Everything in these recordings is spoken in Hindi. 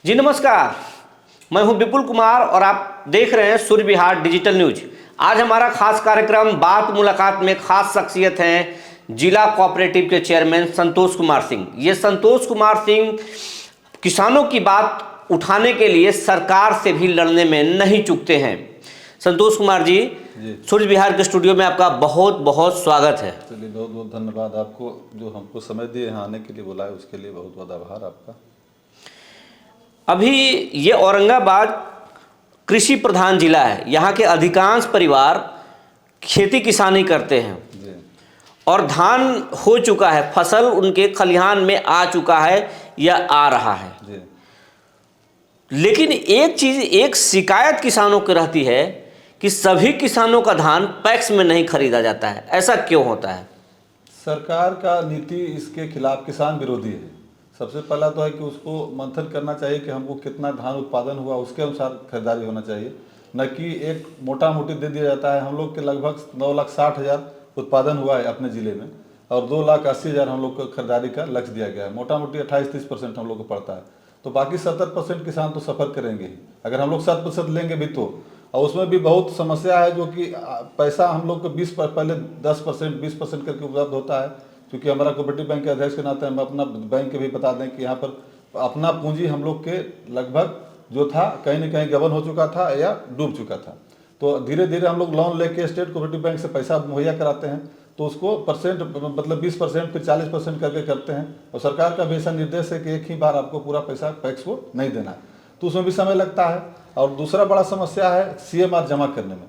जी नमस्कार, मैं हूं विपुल कुमार और आप देख रहे हैं सूर्य विहार डिजिटल न्यूज। आज हमारा खास कार्यक्रम बात मुलाकात में खास शख्सियत हैं जिला कोऑपरेटिव के चेयरमैन संतोष कुमार सिंह। ये संतोष कुमार सिंह किसानों की बात उठाने के लिए सरकार से भी लड़ने में नहीं चूकते हैं। संतोष कुमार जी, सूर्य विहार के स्टूडियो में आपका बहुत बहुत स्वागत है। चलिए, बहुत बहुत धन्यवाद आपको, जो हमको समय दिए यहाँ आने के लिए बुलाए, उसके लिए बहुत बहुत आभार आपका। अभी ये औरंगाबाद कृषि प्रधान जिला है। यहाँ के अधिकांश परिवार खेती किसानी करते हैं जी। और धान हो चुका है, फसल उनके खलिहान में आ चुका है या आ रहा है जी। लेकिन एक शिकायत किसानों की रहती है कि सभी किसानों का धान पैक्स में नहीं खरीदा जाता है। ऐसा क्यों होता है? सरकार का नीति इसके खिलाफ किसान विरोधी है। सबसे पहला तो है कि उसको मंथन करना चाहिए कि हमको कितना धान उत्पादन हुआ, उसके अनुसार खरीदारी होना चाहिए, न कि एक मोटा मोटी दे दिया जाता है। हम लोग के लगभग 9,60,000 उत्पादन हुआ है अपने ज़िले में और 2,80,000 हम लोग को खरीदारी का लक्ष्य दिया गया है। मोटा मोटी 28-30% हम लोग को पड़ता है, तो बाकी 70% किसान तो सफ़र करेंगे ही। अगर हम लोग 7% लेंगे भी तो, और उसमें भी बहुत समस्या है, जो कि पैसा हम लोग को 10% 20% करके उपलब्ध होता है। क्योंकि हमारा कोऑपरेटिव बैंक के अध्यक्ष के नाते हम अपना बैंक के भी बता दें कि यहाँ पर अपना पूंजी हम लोग के लगभग जो था कहीं न कहीं गबन हो चुका था या डूब चुका था। तो धीरे धीरे हम लोग लोन लेके स्टेट कोऑपरेटिव बैंक से पैसा मुहैया कराते हैं, तो उसको परसेंट मतलब 20% फिर 40% करके करते हैं। और सरकार का भी ऐसा निर्देश है कि एक ही बार आपको पूरा पैसा पैक्स को नहीं देना है, तो उसमें भी समय लगता है। और दूसरा बड़ा समस्या है CMR जमा करने में।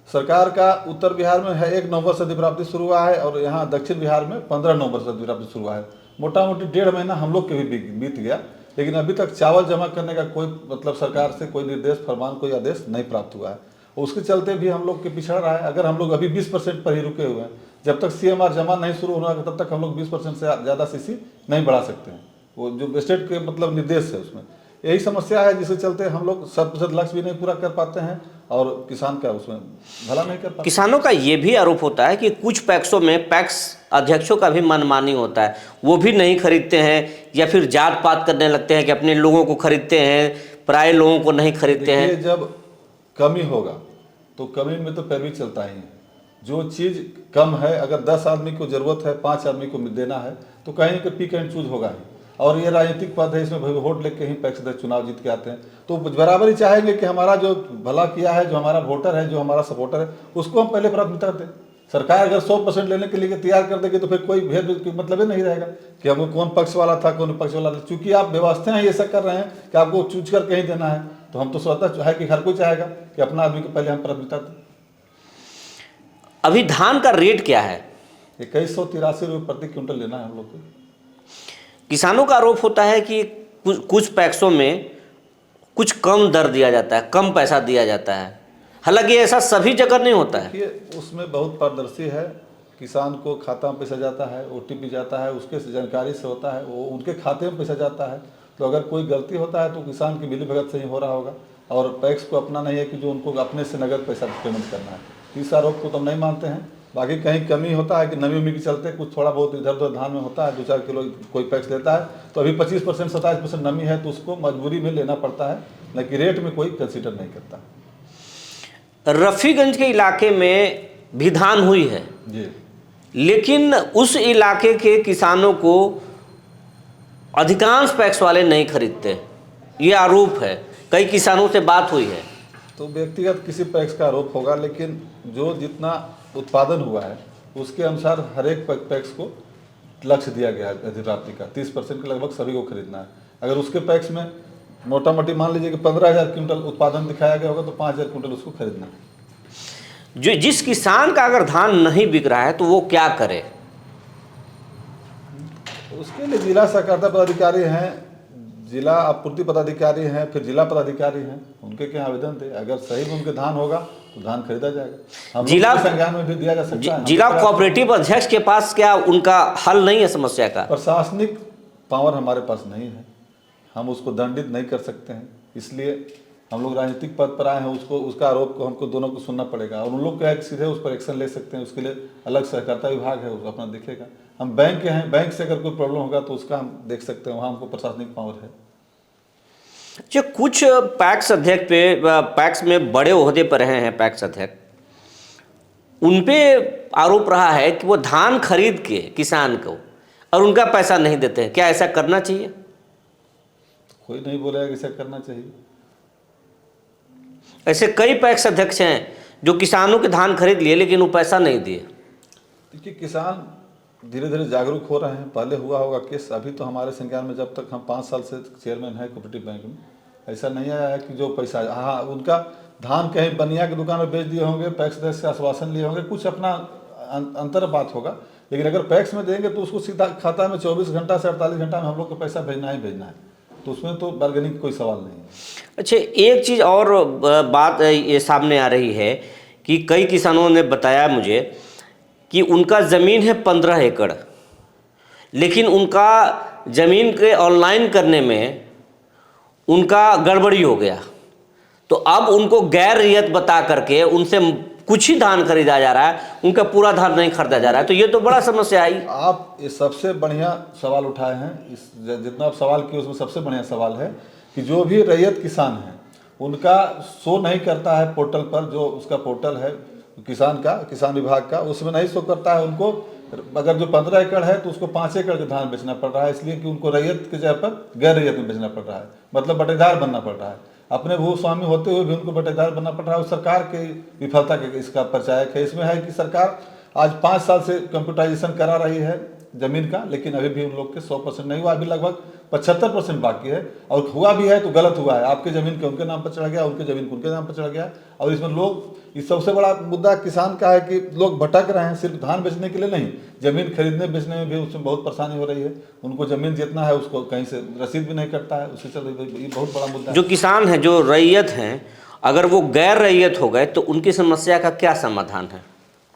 सरकार का उत्तर बिहार में है 1 नवंबर से अधिप्राप्ति शुरू हुआ है और यहाँ दक्षिण बिहार में 15 नवंबर से अधिप्राप्ति शुरू हुआ है। मोटा मोटी 1.5 महीना हम लोग के भी बीत गया, लेकिन अभी तक चावल जमा करने का कोई मतलब सरकार से कोई निर्देश फरमान कोई आदेश नहीं प्राप्त हुआ है। उसके चलते भी हम लोग के पिछड़ रहा है। अगर हम लोग अभी 20% पर ही रुके हुए हैं, जब तक CMR जमा नहीं शुरू होना तब तक हम लोग 20% से ज़्यादा CC नहीं बढ़ा सकते हैं। वो जो स्टेट के मतलब निर्देश है उसमें यही समस्या है, जिसके चलते हम लोग 7% लक्ष्य भी नहीं पूरा कर पाते हैं और किसान का उसमें भला नहीं कर पाते। किसानों का ये भी आरोप होता है कि कुछ पैक्सों में पैक्स अध्यक्षों का भी मनमानी होता है, वो भी नहीं खरीदते हैं या फिर जात पात करने लगते हैं कि अपने लोगों को खरीदते हैं, पराये लोगों को नहीं खरीदते हैं। जब कमी होगा तो कमी में तो पैरवी चलता ही है। जो चीज़ कम है, अगर 10 आदमी को ज़रूरत है, 5 आदमी को देना है, तो कहीं ना पिक एंड चूज होगा ही। और ये राजनीतिक पद है, इसमें वोट लेके ही पैक्स चुनाव जीत के आते हैं, तो बराबर ही चाहेंगे कि हमारा जो भला किया है, जो हमारा वोटर है, जो हमारा सपोर्टर है, उसको हम पहले प्राथमिकता दें। सरकार अगर 100% लेने के लिए तैयार कर देगी तो फिर कोई भेद मतलब ही नहीं रहेगा कि हमको कौन पक्ष वाला था कौन पक्ष वाला था। चूंकि आप व्यवस्थाएं ऐसा कर रहे हैं कि आपको चूज करके ही देना है, तो हम तो स्वतः है कि हर कोई चाहेगा कि अपना आदमी को पहले हम प्राथमिकता दें। अभी धान का रेट क्या है? 2183 रुपये प्रति क्विंटल लेना है हम लोग को। किसानों का आरोप होता है कि कुछ पैक्सों में कुछ कम दर दिया जाता है, कम पैसा दिया जाता है, हालांकि ऐसा सभी जगह नहीं होता है। देखिए, उसमें बहुत पारदर्शी है। किसान को खाता में पैसा जाता है, OTP जाता है, उसके जानकारी से होता है, वो उनके खाते में पैसा जाता है। तो अगर कोई गलती होता है तो किसान की मिली भगत से ही हो रहा होगा, और पैक्स को अपना नहीं है कि जो उनको अपने से नगद पैसा पेमेंट करना है। इस आरोप को तो हम नहीं मानते हैं। बाकी कहीं कमी होता है कि नमी उमी के चलते कुछ थोड़ा बहुत इधर उधर धान में होता है, 2-4 किलो कोई पैक्स देता है, तो अभी 25% 27% नमी है, तो उसको मजबूरी में लेना पड़ता है, न कि रेट में कोई कंसिडर नहीं करता। रफ़ीगंज के इलाके में भी धान हुई है जी, लेकिन उस इलाके के किसानों को अधिकांश पैक्स वाले नहीं खरीदते, ये आरोप है। कई किसानों से बात हुई है। तो व्यक्तिगत किसी पैक्स का आरोप होगा, लेकिन जो जितना उत्पादन हुआ है उसके अनुसार हर एक पैक्स को लक्ष्य दिया गया है अधिप्राप्ति का। 30% के लगभग सभी को खरीदना है। अगर उसके पैक्स में मोटा मोटी मान लीजिए कि 15,000 क्विंटल उत्पादन दिखाया गया होगा, तो 5,000 क्विंटल उसको खरीदना है। जो जिस किसान का अगर धान नहीं बिक रहा है तो वो क्या करे? उसके लिए जिला सहकारिता पदाधिकारी हैं, जिला आपूर्ति पदाधिकारी हैं, फिर जिला पदाधिकारी हैं, उनके क्या आवेदन दे। अगर सही में उनके धान होगा तो धान खरीदा जाएगा। हम जिला संज्ञान में भी दिया जा सकता है। जिला कोऑपरेटिव अध्यक्ष के पास क्या उनका हल नहीं है समस्या का? प्रशासनिक पावर हमारे पास नहीं है, हम उसको दंडित नहीं कर सकते हैं। इसलिए हम लोग राजनीतिक पद पर आए हैं, उसका आरोप को हमको दोनों को सुनना पड़ेगा, और उन लोग क्या सीधे उस पर एक्शन ले सकते हैं। उसके लिए अलग सहकारिता विभाग है, उसको अपना देखेगा। हम बैंक के हैं, बैंक से अगर कोई प्रॉब्लम होगा तो उसका हम देख सकते हैं, वहाँ हमको प्रशासनिक पावर है। जो कुछ पैक्स अध्यक्ष पे पैक्स में बड़े ओहदे पर रहे हैं पैक्स अध्यक्ष, उन पे आरोप रहा है कि वो धान खरीद के किसान को और उनका पैसा नहीं देते हैं। क्या ऐसा करना चाहिए? कोई नहीं बोलेगा कि ऐसा करना चाहिए। ऐसे कई पैक्स अध्यक्ष हैं जो किसानों के धान खरीद लिए लेकिन वो पैसा नहीं दिए। देखिए, किसान धीरे धीरे जागरूक हो रहे हैं। पहले हुआ होगा केस, अभी तो हमारे संज्ञान में, जब तक हम 5 साल से चेयरमैन है कोऑपरेटिव बैंक में, ऐसा नहीं आया है कि जो पैसा, हाँ उनका धान कहीं बनिया की दुकान में बेच दिए होंगे, पैक्स अध्यक्ष से आश्वासन लिए होंगे, कुछ अपना अंतर बात होगा। लेकिन अगर पैक्स में देंगे तो उसको सीधा खाता में 24 घंटा से 48 घंटा में हम लोग को पैसा भेजना ही भेजना है, तो उसमें तो बार्गेनिंग कोई सवाल नहीं है। अच्छा, एक चीज़ और बात ये सामने आ रही है कि कई किसानों ने बताया मुझे कि उनका ज़मीन है 15 एकड़, लेकिन उनका ज़मीन के ऑनलाइन करने में उनका गड़बड़ी हो गया, तो अब उनको गैर रियत बता करके उनसे कुछ ही धान खरीदा जा रहा है, उनका पूरा धान नहीं खरीदा जा रहा है। तो ये तो बड़ा समस्या आई। आप ये सबसे बढ़िया सवाल उठाए हैं। इस जितना आप सवाल किए उसमें सबसे बढ़िया सवाल है कि जो भी रैयत किसान हैं उनका शो नहीं करता है पोर्टल पर, जो उसका पोर्टल है किसान का, किसान विभाग का, उसमें नहीं शो करता है। उनको अगर जो 15 एकड़ है तो उसको 5 एकड़ के धान बेचना पड़ रहा है, इसलिए कि उनको रैयत की जगह पर गैर रैयत में बेचना पड़ रहा है, मतलब बटेदार बनना पड़ रहा है। अपने भूस्वामी होते हुए भी उनको बटेदार बनना पड़ रहा है। सरकार की विफलता के इसका परिचायक है। इसमें है कि सरकार आज 5 साल से कंप्यूटराइजेशन करा रही है जमीन का, लेकिन अभी भी उन लोग के 100% नहीं हुआ, अभी लगभग 75% बाकी है। और हुआ भी है तो गलत हुआ है, आपके जमीन के उनके नाम पर चढ़ा गया, उनके जमीन उनके नाम पर चढ़ा गया। और इसमें लोग, इस सबसे बड़ा मुद्दा किसान का है कि लोग भटक रहे हैं, सिर्फ धान बेचने के लिए नहीं, जमीन खरीदने बेचने में भी उसमें बहुत परेशानी हो रही है। उनको जमीन जितना है उसको कहीं से रसीद भी नहीं करता है, उससे चल ये बहुत बड़ा मुद्दा है। जो किसान हैं, जो रैयत हैं, अगर वो गैर रैयत हो गए तो उनकी समस्या का क्या समाधान है?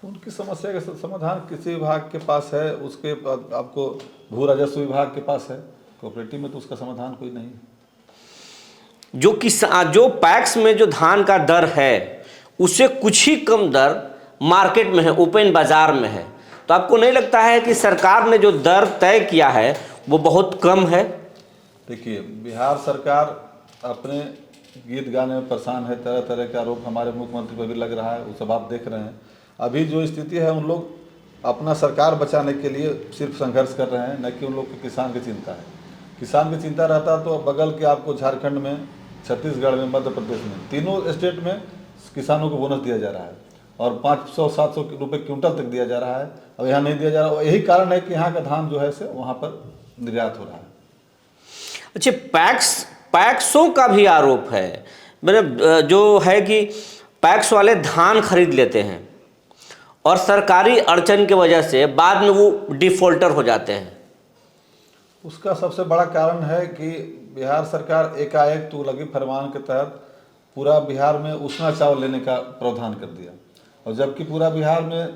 उनकी समस्या का समाधान किसी विभाग के पास है, उसके आपको भू राजस्व विभाग के पास है। कोऑपरेटिव में तो उसका समाधान कोई नहीं है। जो पैक्स में जो धान का दर है उससे कुछ ही कम दर मार्केट में है, ओपन बाजार में है, तो आपको नहीं लगता है कि सरकार ने जो दर तय किया है वो बहुत कम है? देखिए, बिहार सरकार अपने गीत गाने में परेशान है, तरह तरह के आरोप हमारे मुख्यमंत्री पर भी लग रहा है, वो सब आप देख रहे हैं। अभी जो स्थिति है, उन लोग अपना सरकार बचाने के लिए सिर्फ संघर्ष कर रहे हैं, न कि उन लोग को किसान की चिंता है। किसान की चिंता रहता तो बगल के आपको झारखंड में, छत्तीसगढ़ में, मध्य प्रदेश में, तीनों स्टेट में किसानों को बोनस दिया जा रहा है और 500-700 रुपये क्विंटल तक दिया जा रहा है। अब यहाँ नहीं दिया जा रहा, यही कारण है कि यहाँ का धान जो है से वहाँ पर निर्यात हो रहा है। अच्छा, पैक्सों का भी आरोप है, मतलब जो है कि पैक्स वाले धान खरीद लेते हैं और सरकारी अड़चन की वजह से बाद में वो डिफॉल्टर हो जाते हैं। उसका सबसे बड़ा कारण है कि बिहार सरकार एकाएक तुगलकी फरमान के तहत पूरा बिहार में उसना चावल लेने का प्रावधान कर दिया, और जबकि पूरा बिहार में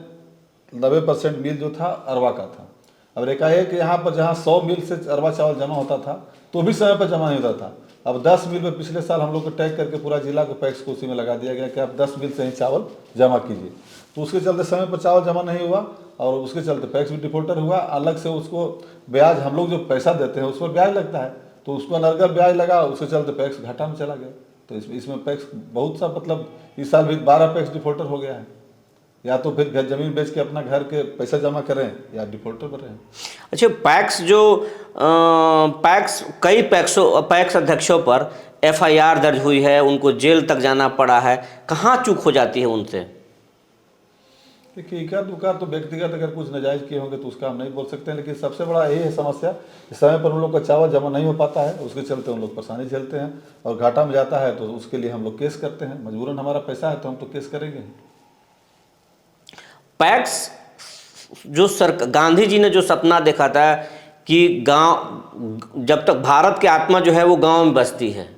90% मिल जो था अरवा का था। अब एकाएक यहाँ पर जहाँ 100 मिल से अरवा चावल जमा होता था तो भी समय पर जमा नहीं होता था। अब 10 मिल में पिछले साल हम लोग को टैग करके पूरा जिला को पैक्स को उसी में लगा दिया गया कि आप 10 मिल से ही चावल जमा कीजिए, तो उसके चलते समय पर चावल जमा नहीं हुआ और उसके चलते पैक्स भी डिफॉल्टर हुआ। अलग से उसको ब्याज, हम लोग जो पैसा देते हैं उस पर ब्याज लगता है, तो उसको अनर्गल ब्याज लगा, उसके चलते पैक्स घाटा में चला गया। तो इसमें पैक्स बहुत सा, मतलब इस साल भी 12 पैक्स डिफॉल्टर हो गया है। या तो फिर जमीन बेच के अपना घर के पैसा जमा करें या डिफॉल्टर बने। अच्छा, कई पैक्स अध्यक्षों पर एफआईआर दर्ज हुई है, उनको जेल तक जाना पड़ा है, कहाँ चूक हो जाती है उनसे? देखिए, इक्का दुक्का तो व्यक्तिगत अगर कुछ नाजायज किए होंगे तो उसका हम नहीं बोल सकते हैं, लेकिन सबसे बड़ा यही है समस्या, समय पर उन लोग का चावल जमा नहीं हो पाता है, उसके चलते उन लोग परेशानी झेलते हैं और घाटा में जाता है, तो उसके लिए हम लोग केस करते हैं। मजबूरन हमारा पैसा है तो हम तो केस करेंगे। पैक्स जो गांधी जी ने जो सपना देखा था कि गांव, जब तक भारत की आत्मा जो है वो गांव में बसती है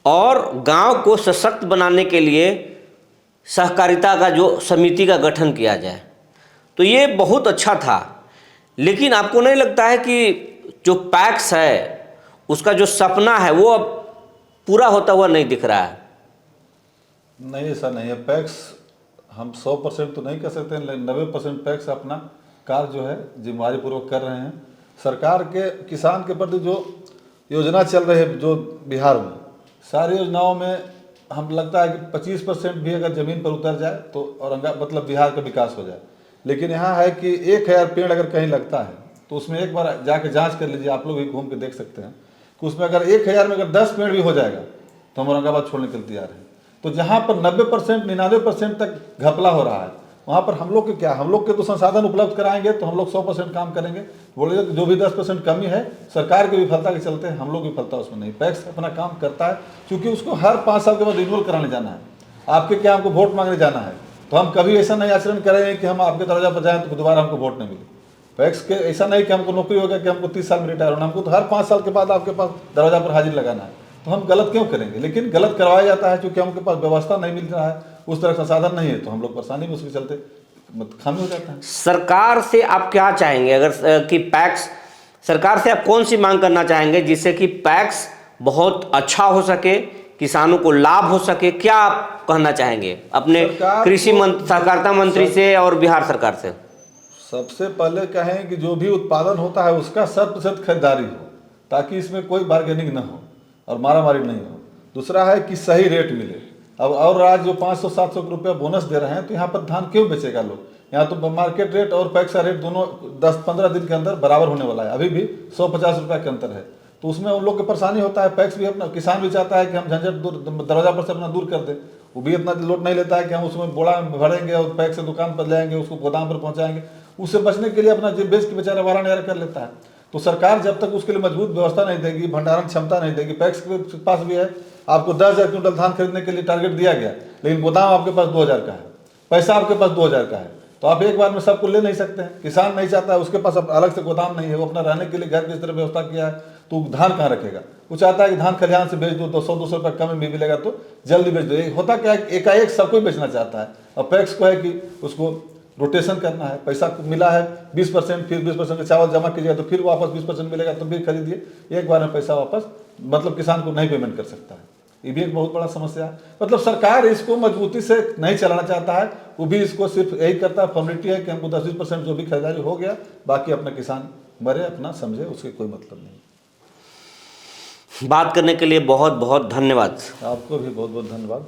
और गांव को सशक्त बनाने के लिए सहकारिता का जो समिति का गठन किया जाए, तो ये बहुत अच्छा था। लेकिन आपको नहीं लगता है कि जो पैक्स है उसका जो सपना है वो अब पूरा होता हुआ नहीं दिख रहा है? नहीं, ऐसा नहीं है। पैक्स हम 100% तो नहीं कर सकते हैं, लेकिन 90% पैक्स अपना कार्य जो है जिम्मेदारी पूर्वक कर रहे हैं। सरकार के किसान के प्रति जो योजना चल रही है जो बिहार में, सारी योजनाओं में हम लगता है कि 25% भी अगर ज़मीन पर उतर जाए तो औरंगाबाद मतलब बिहार का विकास हो जाए। लेकिन यहाँ है कि 1000 पेड़ अगर कहीं लगता है तो उसमें एक बार जाके जांच कर लीजिए, आप लोग भी घूम के देख सकते हैं कि उसमें अगर 1000 में अगर 10 पेड़ भी हो जाएगा तो हम औरंगाबाद छोड़ने के लिए तैयार हैं। तो जहाँ पर 90% 99% तक घपला हो रहा है, वहाँ पर हम लोग के क्या, हम लोग के तो संसाधन उपलब्ध कराएंगे तो हम लोग 100% काम करेंगे। बोलिए जो भी 10% कमी है सरकार की विफलता के चलते हम लोग विफलता उसमें नहीं, पैक्स अपना काम करता है क्योंकि उसको हर 5 साल के बाद रिन्यूअल कराने जाना है। आपके क्या हमको वोट मांगने जाना है तो हम कभी ऐसा नहीं आचरण करेंगे कि हम आपके दरवाजा पर जाएँ तो दोबारा हमको वोट नहीं मिले। पैक्स के ऐसा नहीं कि हमको नौकरी हो गया कि हमको 30 साल में रिटायर होना, हमको तो हर 5 साल के बाद आपके पास दरवाजा पर हाजिर लगाना है। तो हम गलत क्यों करेंगे? लेकिन गलत करवाया जाता है क्योंकि हमके पास व्यवस्था नहीं मिल रहा है, उस तरह का साधन नहीं है, तो हम लोग परेशानी में उसके चलते खामी हो जाता है। सरकार से आप क्या चाहेंगे अगर कि पैक्स, सरकार से आप कौन सी मांग करना चाहेंगे जिससे कि पैक्स बहुत अच्छा हो सके, किसानों को लाभ हो सके? क्या आप कहना चाहेंगे अपने कृषि सहकारिता मंत्री से और बिहार सरकार से? सबसे पहले कहें कि जो भी उत्पादन होता है उसका 100% खरीदारी हो ताकि इसमें कोई बार्गेनिंग ना हो और मारामारी नहीं हो। दूसरा है कि सही रेट मिले। अब और राज्य जो 500-700 रुपया बोनस दे रहे हैं तो यहाँ पर धान क्यों बेचेगा लोग? यहाँ तो मार्केट रेट और पैक्स रेट दोनों 10-15 दिन के अंदर बराबर होने वाला है, अभी भी 150 रुपया के अंतर है। तो उसमें उन लोग की परेशानी होता है। पैक्स भी अपना, किसान भी चाहता है कि हम झंझट दूर दरवाजा पर से अपना दूर कर दें, वो भी इतना लोड नहीं लेता है कि हम उसमें बोड़ा में भरेंगे और पैक्स से दुकान पर ले आएंगे, उसको गोदाम पर पहुँचाएंगे। उससे बचने के लिए अपना जेब बेच के बेचारा वारा निवारा कर लेता है। तो सरकार जब तक उसके लिए मजबूत व्यवस्था नहीं देगी, भंडारण क्षमता नहीं देगी, पैक्स के पास भी है, आपको 10,000 क्विंटल धान खरीदने के लिए टारगेट दिया गया, लेकिन गोदाम आपके पास 2,000 का है, पैसा आपके पास 2,000 का है, तो आप एक बार में सबको ले नहीं सकते हैं। किसान नहीं चाहता है, उसके पास अलग से गोदाम नहीं है, वो अपना रहने के लिए घर की इस तरह व्यवस्था किया है, तो धान कहाँ रखेगा? वो चाहता है कि धान खलिहान से बेच दो, 100-200 रुपये कम में मिलेगा तो जल्दी बेच दो। होता क्या है, एकाएक सबको बेचना चाहता है। और पैक्स को है कि उसको रोटेशन करना है, पैसा मिला है 20%, फिर 20% का चावल जमा कीजिएगा तो फिर वापस 20% मिलेगा तो फिर खरीदिए। एक बार में पैसा वापस मतलब किसान को नहीं पेमेंट कर सकता है। ये भी एक बहुत बड़ा समस्या है। मतलब सरकार इसको मजबूती से नहीं चलाना चाहता है, वो भी इसको सिर्फ यही करता है, फॉर्मेलिटी है कि हमको 10-20% जो भी खरीदारी हो गया, बाकी अपना किसान मरे अपना समझे, उसके कोई मतलब नहीं। बात करने के लिए बहुत बहुत धन्यवाद। आपको भी बहुत बहुत धन्यवाद।